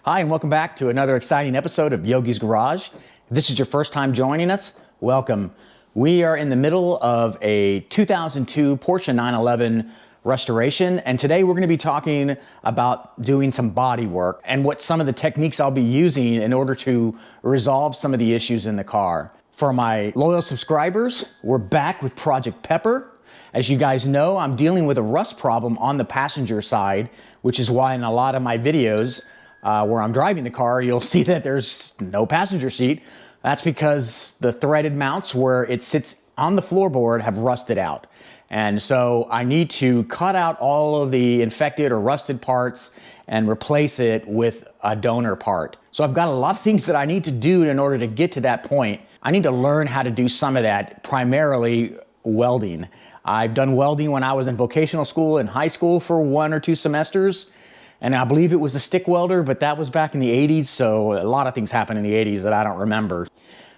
Hi, and welcome back to another exciting episode of Yogi's Garage. If this is your first time joining us, welcome. We are in the middle of a 2002 Porsche 911 restoration, and today we're going to be talking about doing some body work and what some of the techniques I'll be using in order to resolve some of the issues in the car. For my loyal subscribers, we're back with Project Pepper. As you guys know, I'm dealing with a rust problem on the passenger side, which is why in a lot of my videos where I'm driving the car, you'll see that there's no passenger seat. That's because the threaded mounts where it sits on the floorboard have rusted out. And so I need to cut out all of the infected or rusted parts and replace it with a donor part. So I've got a lot of things that I need to do in order to get to that point. I need to learn how to do some of that, primarily welding. I've done welding when I was in vocational school in high school for 1 or 2 semesters. And I believe it was a stick welder, but that was back in the 80s, so a lot of things happened in the 80s that I don't remember.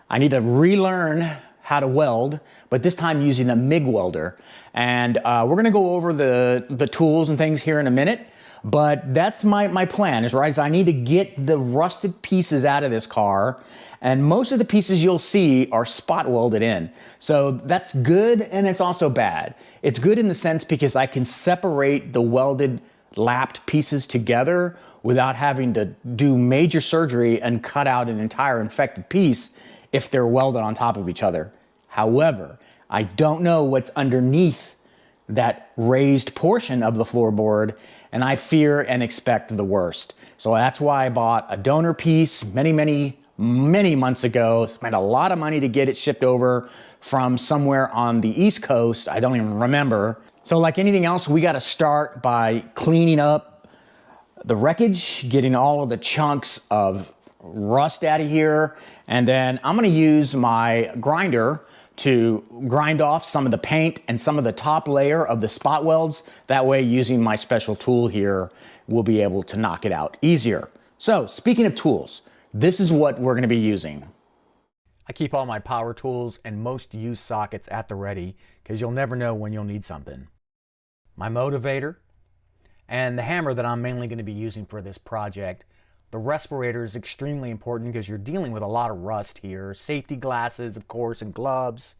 I need to relearn how to weld, but this time using a MIG welder. And we're gonna go over the tools and things here in a minute, but that's my plan, is I need to get the rusted pieces out of this car, and most of the pieces you'll see are spot welded in. So that's good, and it's also bad. It's good in the sense because I can separate the welded lapped pieces together without having to do major surgery and cut out an entire infected piece if they're welded on top of each other. However, I don't know what's underneath that raised portion of the floorboard, and I fear and expect the worst. So that's why I bought a donor piece many months ago, spent a lot of money to get it shipped over from somewhere on the East Coast. I don't even remember. So like anything else, we got to start by cleaning up the wreckage, getting all of the chunks of rust out of here. And then I'm going to use my grinder to grind off some of the paint and some of the top layer of the spot welds. That way, using my special tool here, we'll be able to knock it out easier. So speaking of tools, this is what we're going to be using. I keep all my power tools and most used sockets at the ready because you'll never know when you'll need something. My motivator, and the hammer that I'm mainly going to be using for this project. The respirator is extremely important because you're dealing with a lot of rust here. Safety glasses, of course, and gloves.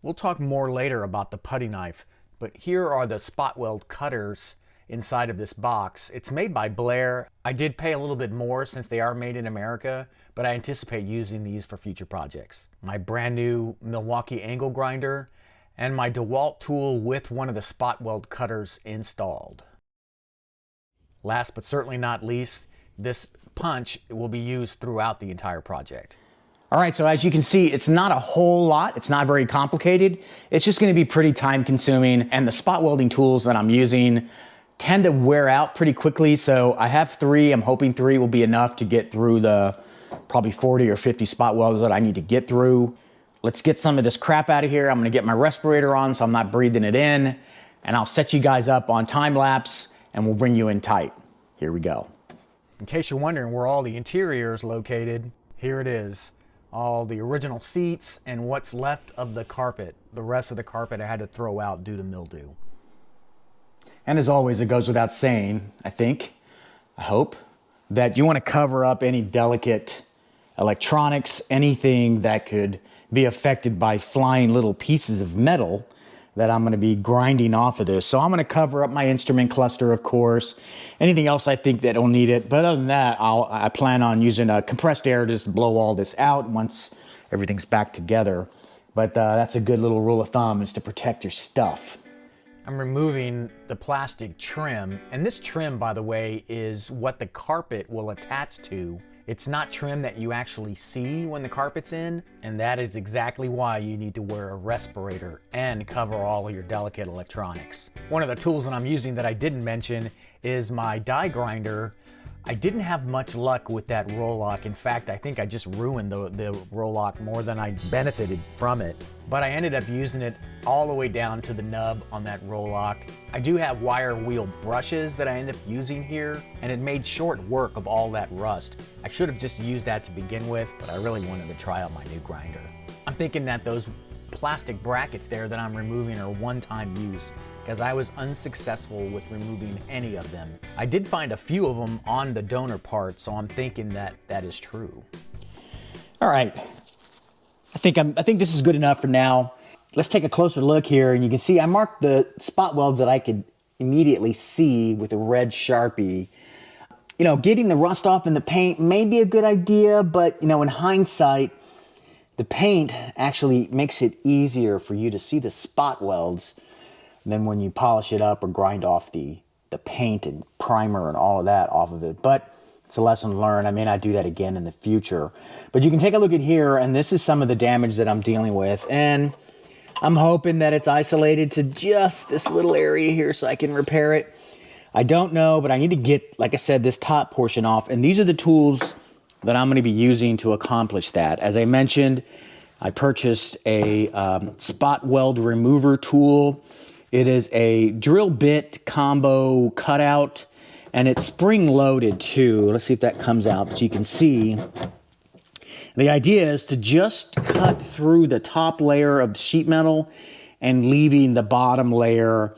We'll talk more later about the putty knife, but here are the spot weld cutters inside of this box. It's made by Blair. I did pay a little bit more since they are made in America, but I anticipate using these for future projects. My brand new Milwaukee angle grinder, and my DeWalt tool with one of the spot weld cutters installed. Last but certainly not least, this punch will be used throughout the entire project. All right, so as you can see, it's not a whole lot. It's not very complicated. It's just gonna be pretty time consuming, and the spot welding tools that I'm using tend to wear out pretty quickly. So I have 3, I'm hoping 3 will be enough to get through the probably 40 or 50 spot welds that I need to get through. Let's get some of this crap out of here. I'm gonna get my respirator on so I'm not breathing it in, and I'll set you guys up on time lapse and we'll bring you in tight. Here we go. In case you're wondering where all the interior is located, here it is. All the original seats and what's left of the carpet. The rest of the carpet I had to throw out due to mildew. And as always, it goes without saying, I hope, that you want to cover up any delicate electronics, anything that could be affected by flying little pieces of metal that I'm going to be grinding off of this. So I'm going to cover up my instrument cluster, of course, anything else I think that will need it. But other than that, I plan on using a compressed air to just blow all this out once everything's back together. But that's a good little rule of thumb, is to protect your stuff. I'm removing the plastic trim, and this trim, by the way, is what the carpet will attach to. It's not trim that you actually see when the carpet's in, and that is exactly why you need to wear a respirator and cover all of your delicate electronics. One of the tools that I'm using that I didn't mention is my die grinder. I didn't have much luck with that roll lock. In fact, I think I just ruined the roll lock more than I benefited from it. But I ended up using it all the way down to the nub on that roll lock. I do have wire wheel brushes that I end up using here, and it made short work of all that rust. I should have just used that to begin with, but I really wanted to try out my new grinder. I'm thinking that those plastic brackets there that I'm removing are one-time use, because I was unsuccessful with removing any of them. I did find a few of them on the donor part, so I'm thinking that that is true. All right, I think this is good enough for now. Let's take a closer look here, and you can see I marked the spot welds that I could immediately see with a red Sharpie. You know, getting the rust off in the paint may be a good idea, but you know, in hindsight, the paint actually makes it easier for you to see the spot welds than when you polish it up or grind off the paint and primer and all of that off of it. But it's a lesson learned. I may not do that again in the future. But you can take a look at here, and this is some of the damage that I'm dealing with. And I'm hoping that it's isolated to just this little area here so I can repair it. I don't know, but I need to get, like I said, this top portion off. And these are the tools that I'm going to be using to accomplish that. As I mentioned, I purchased a spot weld remover tool. It is a drill bit combo cutout, and it's spring loaded too. Let's see if that comes out, but you can see the idea is to just cut through the top layer of sheet metal and leaving the bottom layer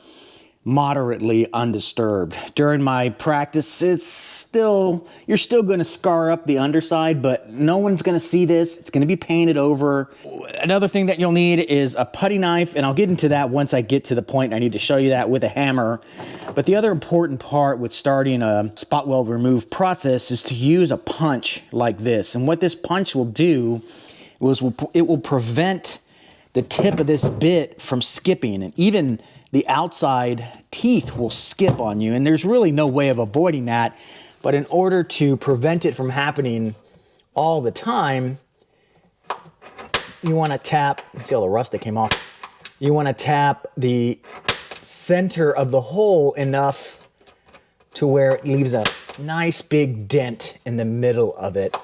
moderately undisturbed. During my practice, you're still going to scar up the underside, but no one's going to see this. It's going to be painted over. Another thing that you'll need is a putty knife, and I'll get into that once I get to the point I need to show you that with a hammer. But the other important part with starting a spot weld remove process is to use a punch like this. And what this punch will do is it will prevent the tip of this bit from skipping, and even the outside teeth will skip on you, and there's really no way of avoiding that. But in order to prevent it from happening all the time, you want to tap, see all the rust that came off, you want to tap the center of the hole enough to where it leaves a nice big dent in the middle of it.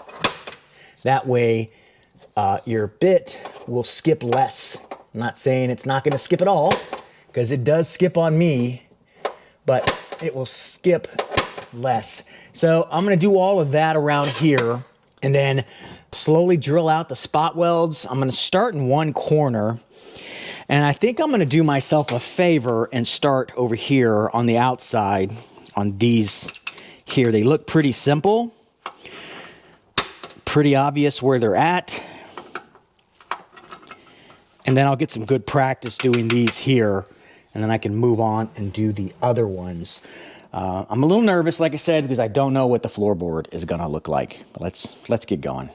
That way your bit will skip less. I'm not saying it's not going to skip at all, because it does skip on me, but it will skip less. So I'm going to do all of that around here and then slowly drill out the spot welds. I'm going to start in one corner, and I think I'm going to do myself a favor and start over here on the outside on these here. They look pretty simple, pretty obvious where they're at. And then I'll get some good practice doing these here, and then I can move on and do the other ones. I'm a little nervous, like I said, because I don't know what the floorboard is going to look like. But let's get going.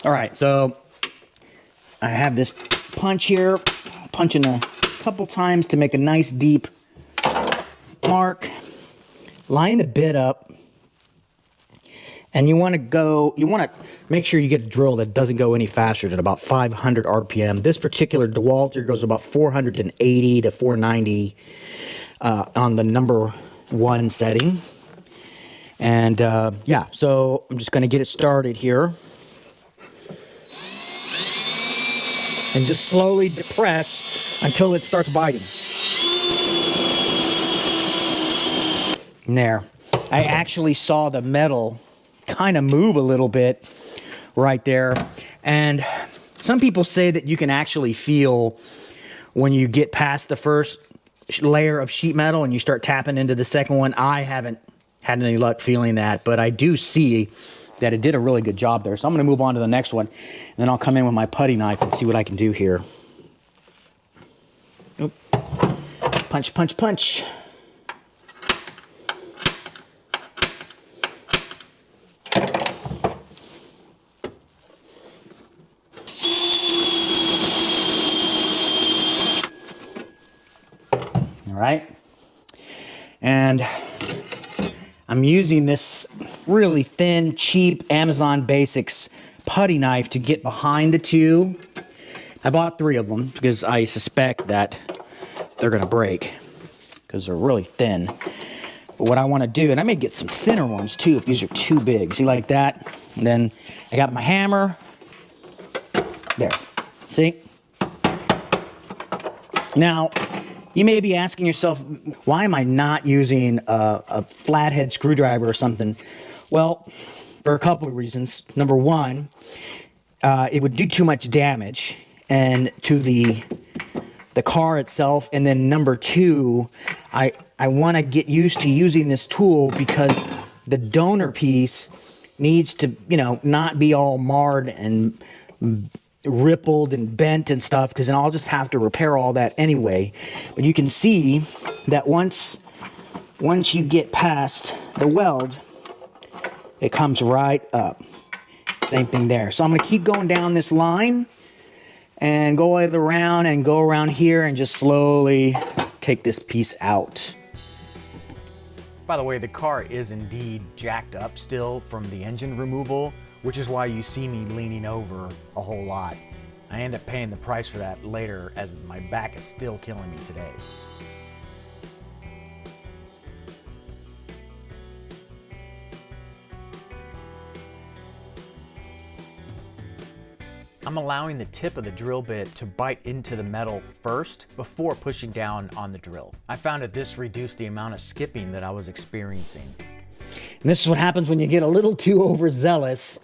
All right, so I have this punch here, punching a couple times to make a nice deep mark. Line the bit up. And you want to make sure you get a drill that doesn't go any faster than about 500 RPM. This particular DeWalt here goes about 480 to 490 on the number 1 setting. And yeah, so I'm just going to get it started here. And just slowly depress until it starts biting. And there. I actually saw the metal kind of move a little bit right there. And some people say that you can actually feel when you get past the first layer of sheet metal and you start tapping into the second one. I haven't had any luck feeling that, but I do see that it did a really good job there. So I'm going to move on to the next one, and then I'll come in with my putty knife and see what I can do here. Oop. Punch, punch, punch. Right? And I'm using this really thin, cheap Amazon Basics putty knife to get behind the two. I bought 3 of them because I suspect that they're going to break because they're really thin. But what I want to do, and I may get some thinner ones too if these are too big. See, like that? And then I got my hammer. There. See? Now, you may be asking yourself, why am I not using a flathead screwdriver or something? Well, for a couple of reasons. Number one, it would do too much damage and to the car itself. And then number two, I want to get used to using this tool because the donor piece needs to, you know, not be all marred and rippled and bent and stuff, because then I'll just have to repair all that anyway. But you can see that once you get past the weld, it comes right up. Same thing there. So I'm going to keep going down this line and go around and go around here and just slowly take this piece out. By the way, the car is indeed jacked up still from the engine removal, which is why you see me leaning over a whole lot. I end up paying the price for that later, as my back is still killing me today. I'm allowing the tip of the drill bit to bite into the metal first before pushing down on the drill. I found that this reduced the amount of skipping that I was experiencing. And this is what happens when you get a little too overzealous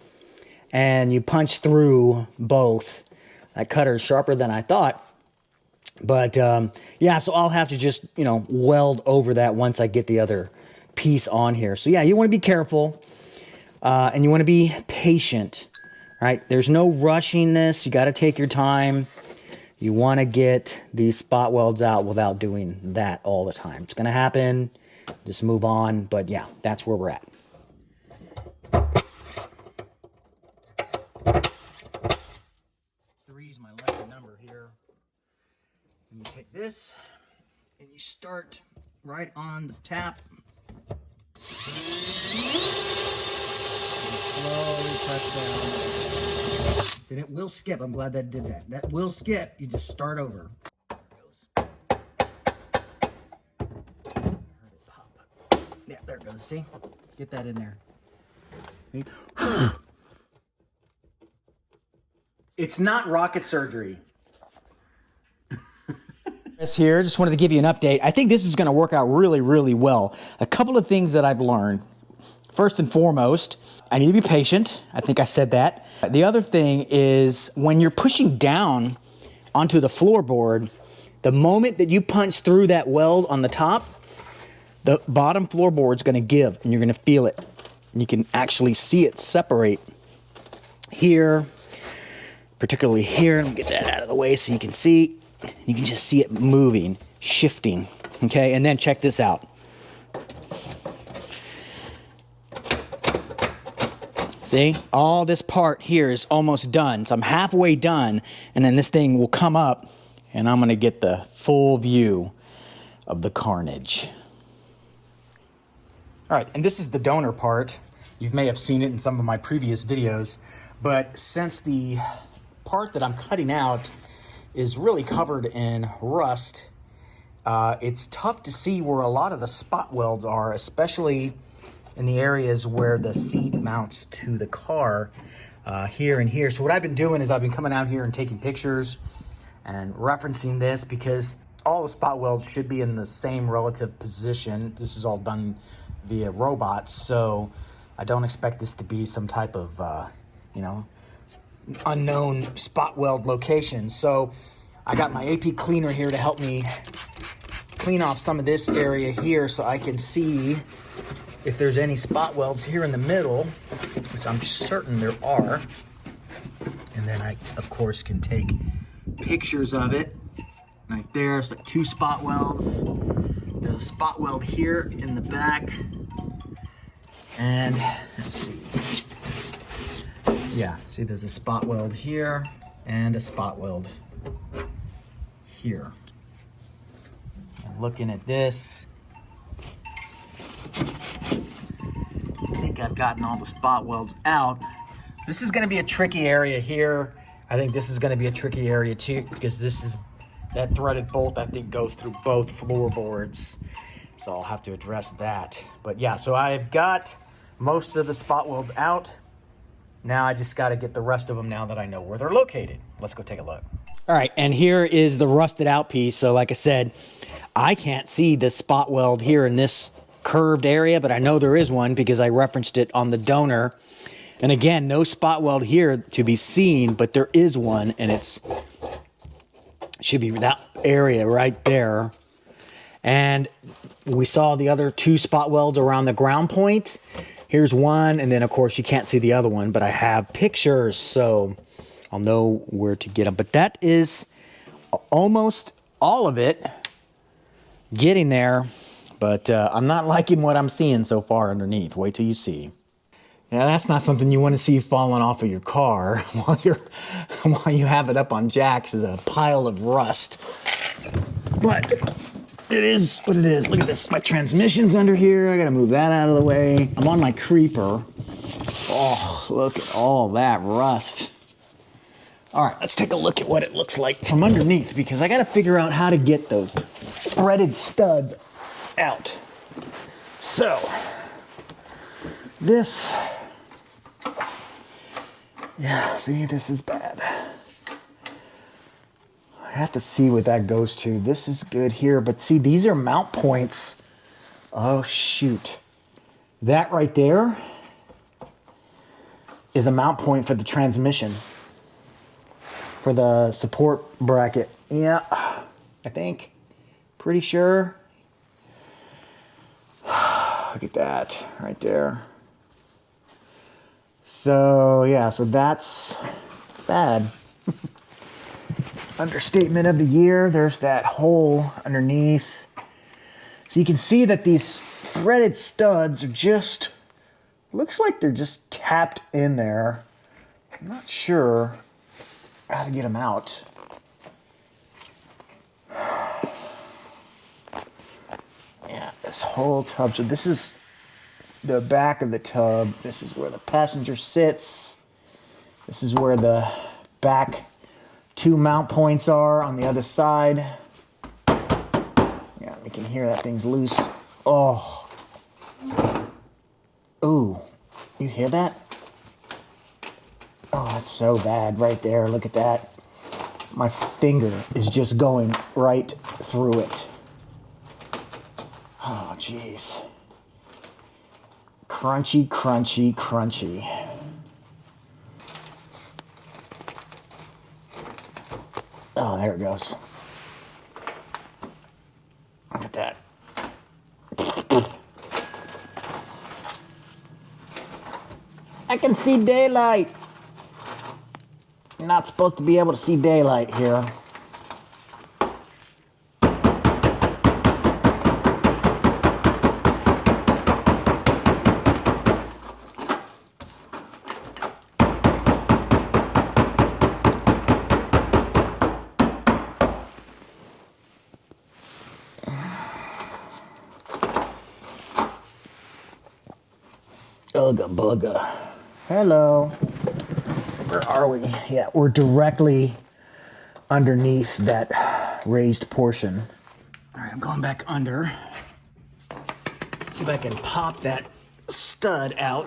and you punch through both. That cutter is sharper than I thought. But yeah, so I'll have to just, you know, weld over that once I get the other piece on here. So yeah, you want to be careful and you want to be patient. Right? There's no rushing this. You got to take your time. You want to get these spot welds out without doing that all the time. It's going to happen. Just move on. But yeah, that's where we're at. Three is my lucky number here. And you take this and you start right on the tap. Slowly press down. And it will skip. I'm glad that did that. That will skip. You just start over. There it goes. Heard it pop. Yeah, there it goes. See? Get that in there. It's not rocket surgery. Here, just wanted to give you an update. I think this is going to work out really, really well. A couple of things that I've learned. First and foremost, I need to be patient. I think I said that. The other thing is when you're pushing down onto the floorboard, the moment that you punch through that weld on the top, the bottom floorboard's going to give and you're going to feel it. And you can actually see it separate here, particularly here. Let me get that out of the way so you can see. You can just see it moving, shifting. Okay, and then check this out. See, all this part here is almost done. So I'm halfway done, and then this thing will come up, and I'm gonna get the full view of the carnage. All right, and this is the donor part. You may have seen it in some of my previous videos, but since the part that I'm cutting out is really covered in rust, it's tough to see where a lot of the spot welds are, especially in the areas where the seat mounts to the car, here and here. So what I've been doing is I've been coming out here and taking pictures and referencing this because all the spot welds should be in the same relative position. This is all done via robots, so I don't expect this to be some type of, you know, unknown spot weld location. So I got my AP cleaner here to help me clean off some of this area here so I can see if there's any spot welds here in the middle, which I'm certain there are. And then I, of course, can take pictures of it. Right there, it's like 2 spot welds. There's a spot weld here in the back. And let's see. Yeah, see there's a spot weld here and a spot weld here. And looking at this, I think I've gotten all the spot welds out. This is gonna be a tricky area here. I think this is gonna be a tricky area too, because this is, that threaded bolt I think goes through both floorboards. So I'll have to address that. But yeah, so I've got most of the spot welds out. Now I just gotta get the rest of them now that I know where they're located. Let's go take a look. All right, and here is the rusted out piece. So like I said, I can't see the spot weld here in this curved area, but I know there is one because I referenced it on the donor. And again, no spot weld here to be seen, but there is one, and it's should be that area right there. And we saw the other 2 spot welds around the ground point. Here's one, and then of course you can't see the other one, but I have pictures, so I'll know where to get them. But that is almost all of it getting there, but I'm not liking what I'm seeing so far underneath. Wait till you see. Yeah, that's not something you want to see falling off of your car while you have it up on jacks, is a pile of rust. But it is what it is. Look at this. My transmission's under here. I gotta move that out of the way. I'm on my creeper. Oh, look at all that rust. All right, let's take a look at what it looks like from underneath, because I gotta figure out how to get those threaded studs out. So, this, yeah, see, this is bad. I have to see what that goes to. This is good here, but see, these are mount points. Oh, shoot. That right there is a mount point for the transmission, for the support bracket. Yeah, I think. Pretty sure. Look at that right there. So, yeah, so that's bad. Understatement of the year. There's that hole underneath. So you can see that these threaded studs are just, looks like they're just tapped in there. I'm not sure how to get them out. Yeah, this whole tub. So this is the back of the tub. This is where the passenger sits. This is where the back 2 mount points are on the other side. Yeah, we can hear that thing's loose. Oh. Ooh, you hear that? Oh, that's so bad right there. Look at that. My finger is just going right through it. Oh, jeez. Crunchy, crunchy, crunchy. Oh, there it goes. Look at that. I can see daylight. You're not supposed to be able to see daylight here. Ugga bugga. Hello. Where are we? Yeah, we're directly underneath that raised portion. All right, I'm going back under. See if I can pop that stud out.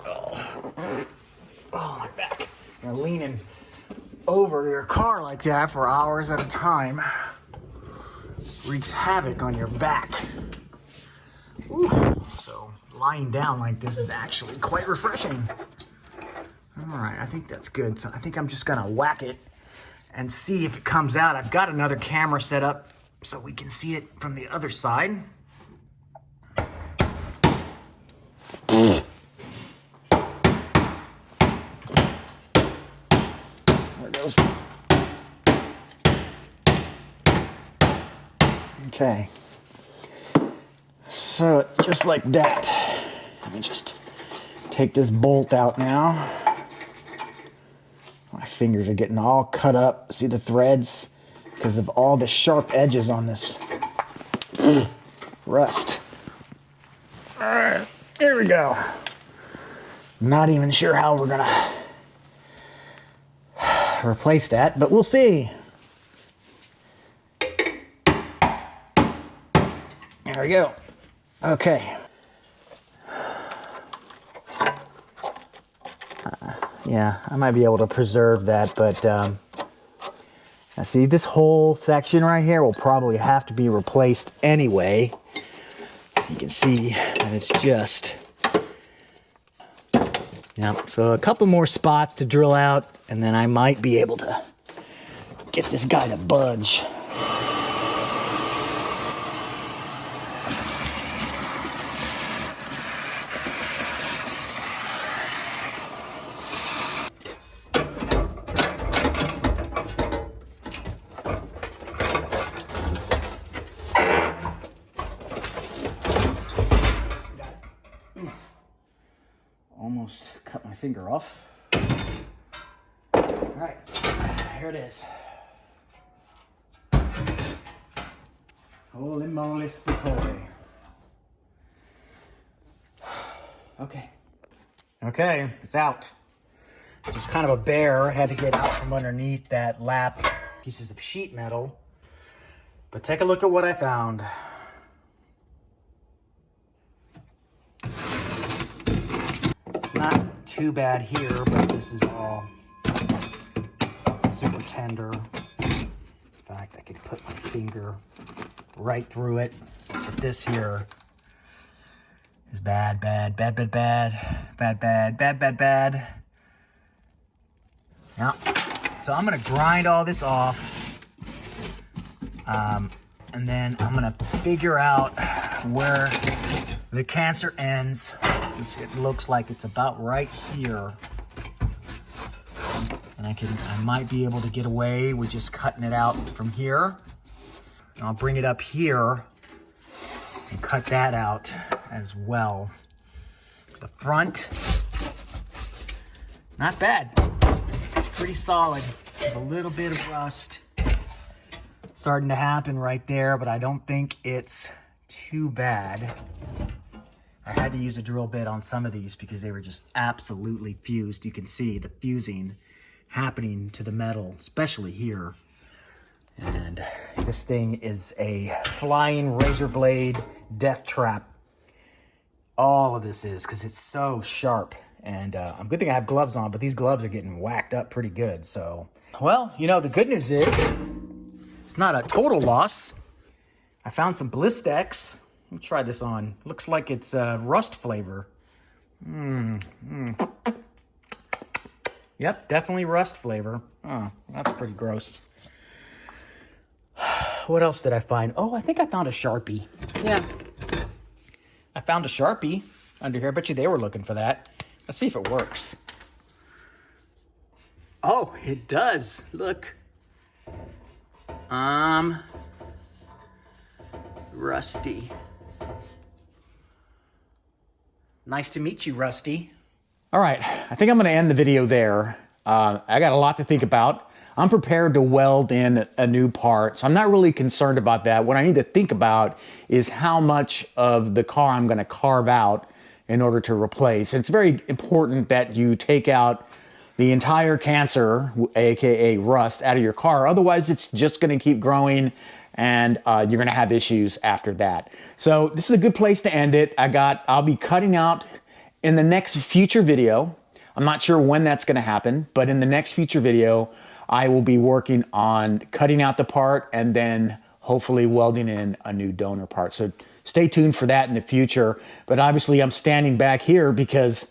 Oh, my back. You're leaning over your car like that for hours at a time wreaks havoc on your back. Ooh, so lying down like this is actually quite refreshing. All right, I think that's good. So I think I'm just gonna whack it and see if it comes out. I've got another camera set up so we can see it from the other side. There it goes. Okay. So just like that. Let me just take this bolt out now. My fingers are getting all cut up. See the threads? Because of all the sharp edges on this rust. All right, here we go. Not even sure how we're gonna replace that, but we'll see. There we go. Okay. Yeah, I might be able to preserve that, but I see this whole section right here will probably have to be replaced anyway. So you can see that it's just Yeah, so a couple more spots to drill out, and then I might be able to get this guy to budge. Almost cut my finger off. All right, here it is. Holy moly spicoli. Okay. Okay, it's out. It was kind of a bear. I had to get out from underneath that lap pieces of sheet metal. But take a look at what I found. It's not too bad here, but this is all super tender. In fact, I could put my finger right through it. But this here is bad, bad, bad, bad, bad, bad, bad, bad, bad, bad. Yeah. So I'm gonna grind all this off. And then I'm gonna figure out where the cancer ends. It looks like it's about right here. And I might be able to get away with just cutting it out from here. And I'll bring it up here and cut that out as well. The front, not bad. It's pretty solid. There's a little bit of rust starting to happen right there, but I don't think it's too bad. I had to use a drill bit on some of these because they were just absolutely fused. You can see the fusing happening to the metal, especially here. And this thing is a flying razor blade death trap. All of this is, because it's so sharp. And I'm good thing I have gloves on, but these gloves are getting whacked up pretty good. So, well, you know, the good news is it's not a total loss. I found some Blistex. Let me try this on. Looks like it's rust flavor. Yep, definitely rust flavor. Oh, that's pretty gross. What else did I find? Oh, I think I found a Sharpie. Yeah. I found a Sharpie under here. I bet you they were looking for that. Let's see if it works. Oh, it does. Look. Rusty. Nice to meet you, Rusty. All right, I think I'm gonna end the video there. I got a lot to think about. I'm prepared to weld in a new part, so I'm not really concerned about that. What I need to think about is how much of the car I'm gonna carve out in order to replace. It's very important that you take out the entire cancer, AKA rust, out of your car. Otherwise, it's just gonna keep growing and you're gonna have issues after that. So this is a good place to end it. I'll be cutting out in the next future video. I'm not sure when that's gonna happen, but in the next future video, I will be working on cutting out the part and then hopefully welding in a new donor part. So stay tuned for that in the future. But obviously I'm standing back here because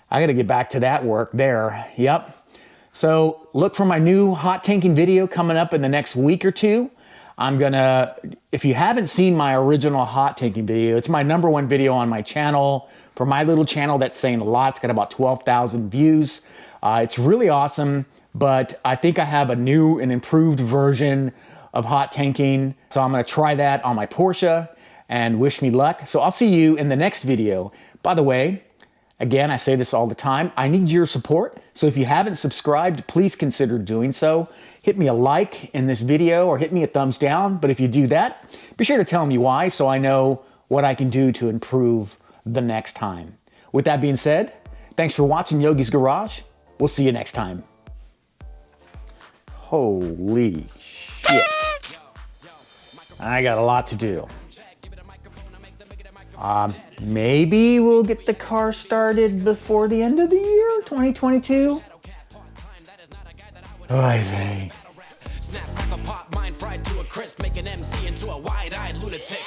I gotta get back to that work there. Yep. So look for my new hot tanking video coming up in the next week or two. If you haven't seen my original hot tanking video, it's my #1 video on my channel. For my little channel, that's saying a lot. It's got about 12,000 views. It's really awesome, but I think I have a new and improved version of hot tanking. So I'm gonna try that on my Porsche and wish me luck. So I'll see you in the next video. By the way, again, I say this all the time, I need your support. So if you haven't subscribed, please consider doing so. Hit me a like in this video or hit me a thumbs down. But if you do that, be sure to tell me why so I know what I can do to improve the next time. With that being said, thanks for watching Yogi's Garage. We'll see you next time. Holy shit. I got a lot to do. Maybe we'll get the car started before the end of the year, 2022. I think. Snap, crack a pop, mind fried to a crisp, make an MC into a wide-eyed lunatic.